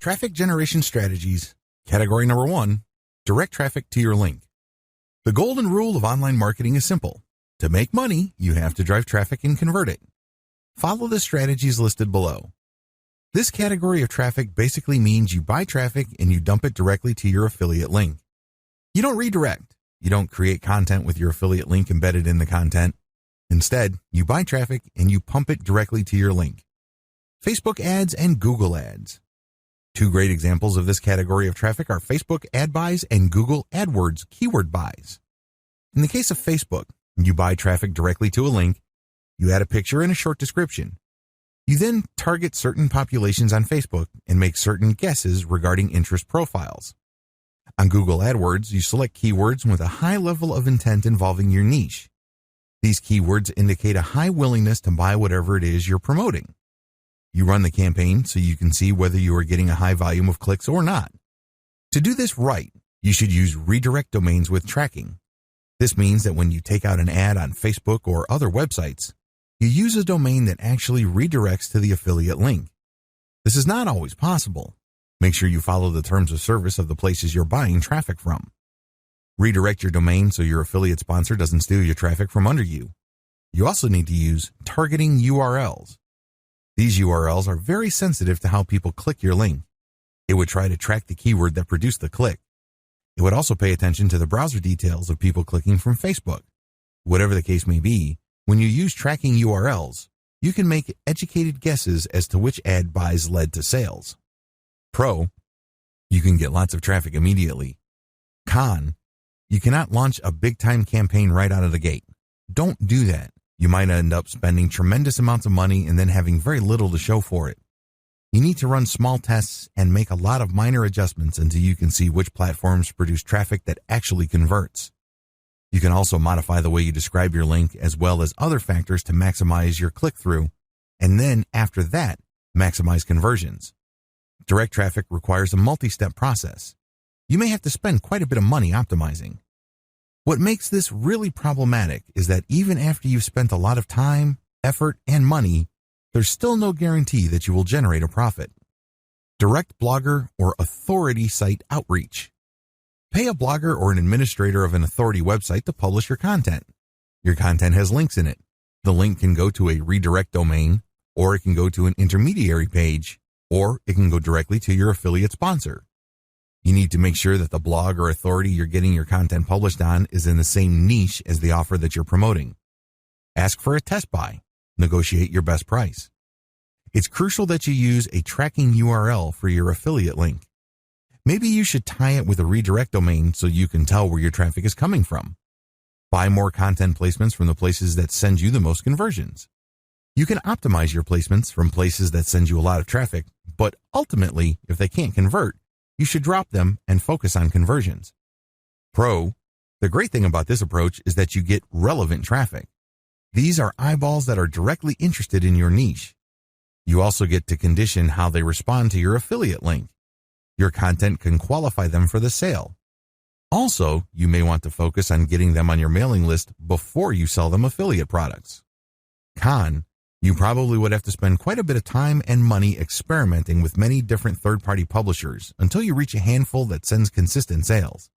Traffic generation strategies. Category number 1, direct traffic to your link. The golden rule of online marketing is simple. To make money, you have to drive traffic and convert it. Follow the strategies listed below. This category of traffic basically means you buy traffic and you dump it directly to your affiliate link. You don't redirect. You don't create content with your affiliate link embedded in the content. Instead, you buy traffic and you pump it directly to your link. Facebook ads and Google ads. Two great examples of this category of traffic are Facebook ad buys and Google AdWords keyword buys. In the case of Facebook, you buy traffic directly to a link, you add a picture and a short description. You then target certain populations on Facebook and make certain guesses regarding interest profiles. On Google AdWords, you select keywords with a high level of intent involving your niche. These keywords indicate a high willingness to buy whatever it is you're promoting. You run the campaign so you can see whether you are getting a high volume of clicks or not. To do this right, you should use redirect domains with tracking. This means that when you take out an ad on Facebook or other websites, you use a domain that actually redirects to the affiliate link. This is not always possible. Make sure you follow the terms of service of the places you're buying traffic from. Redirect your domain so your affiliate sponsor doesn't steal your traffic from under you. You also need to use targeting URLs. These URLs are very sensitive to how people click your link. It would try to track the keyword that produced the click. It would also pay attention to the browser details of people clicking from Facebook. Whatever the case may be, when you use tracking URLs, you can make educated guesses as to which ad buys led to sales. Pro, you can get lots of traffic immediately. Con, you cannot launch a big-time campaign right out of the gate. Don't do that. You might end up spending tremendous amounts of money and then having very little to show for it. You need to run small tests and make a lot of minor adjustments until you can see which platforms produce traffic that actually converts. You can also modify the way you describe your link as well as other factors to maximize your click-through, and then after that, maximize conversions. Direct traffic requires a multi-step process. You may have to spend quite a bit of money optimizing. What makes this really problematic is that even after you've spent a lot of time, effort, and money, there's still no guarantee that you will generate a profit. Direct blogger or authority site outreach. Pay a blogger or an administrator of an authority website to publish your content. Your content has links in it. The link can go to a redirect domain, or it can go to an intermediary page, or it can go directly to your affiliate sponsor. You need to make sure that the blog or authority you're getting your content published on is in the same niche as the offer that you're promoting. Ask for a test buy. Negotiate your best price. It's crucial that you use a tracking URL for your affiliate link. Maybe you should tie it with a redirect domain so you can tell where your traffic is coming from. Buy more content placements from the places that send you the most conversions. You can optimize your placements from places that send you a lot of traffic, but ultimately, if they can't convert, you should drop them and focus on conversions. Pro, the great thing about this approach is that you get relevant traffic. These are eyeballs that are directly interested in your niche. You also get to condition how they respond to your affiliate link. Your content can qualify them for the sale. Also, you may want to focus on getting them on your mailing list before you sell them affiliate products. Con, you probably would have to spend quite a bit of time and money experimenting with many different third-party publishers until you reach a handful that sends consistent sales.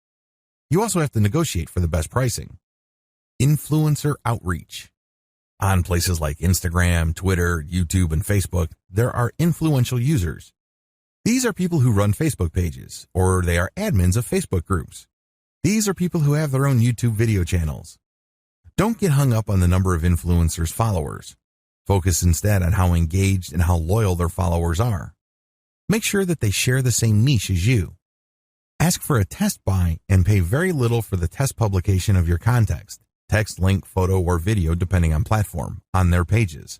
You also have to negotiate for the best pricing. Influencer outreach. On places like Instagram, Twitter, YouTube, and Facebook, there are influential users. These are people who run Facebook pages, or they are admins of Facebook groups. These are people who have their own YouTube video channels. Don't get hung up on the number of influencers' followers. Focus instead on how engaged and how loyal their followers are. Make sure that they share the same niche as you. Ask for a test buy and pay very little for the test publication of your context, text, link, photo, or video depending on platform, on their pages.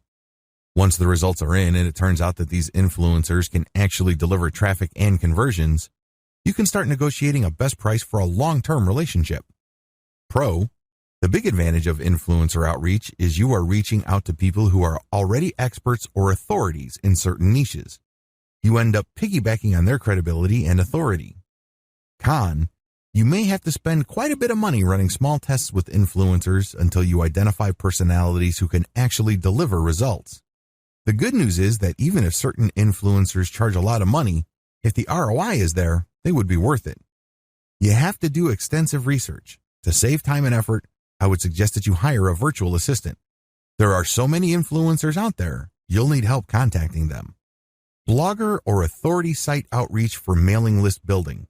Once the results are in and it turns out that these influencers can actually deliver traffic and conversions, you can start negotiating a best price for a long-term relationship. Pro, the big advantage of influencer outreach is you are reaching out to people who are already experts or authorities in certain niches. You end up piggybacking on their credibility and authority. Con, you may have to spend quite a bit of money running small tests with influencers until you identify personalities who can actually deliver results. The good news is that even if certain influencers charge a lot of money, If the ROI is there, they would be worth it. You have to do extensive research. To save time and effort, I would suggest that you hire a virtual assistant. There are so many influencers out there, you'll need help contacting them. Blogger or authority site outreach for mailing list building.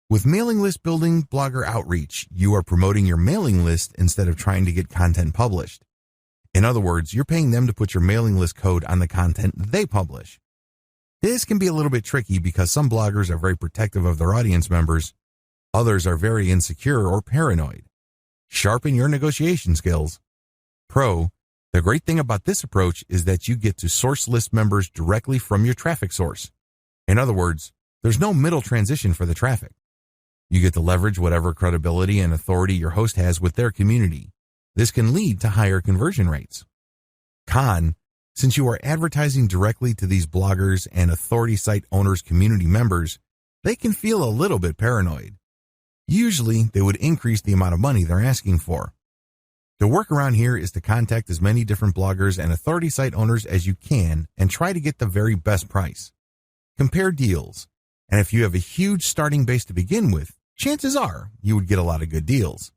With mailing list building blogger outreach, you are promoting your mailing list instead of trying to get content published. In other words, you're paying them to put your mailing list code on the content they publish. This can be a little bit tricky because some bloggers are very protective of their audience members. Others are very insecure or paranoid. Sharpen your negotiation skills. Pro, the great thing about this approach is that you get to source list members directly from your traffic source. In other words, there's no middle transition for the traffic. You get to leverage whatever credibility and authority your host has with their community. This can lead to higher conversion rates. Con, since you are advertising directly to these bloggers and authority site owners' community members, they can feel a little bit paranoid. Usually, they would increase the amount of money they're asking for. The workaround here is to contact as many different bloggers and authority site owners as you can and try to get the very best price. Compare deals, and if you have a huge starting base to begin with, chances are you would get a lot of good deals.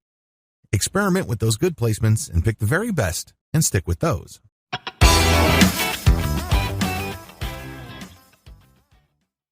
Experiment with those good placements and pick the very best and stick with those.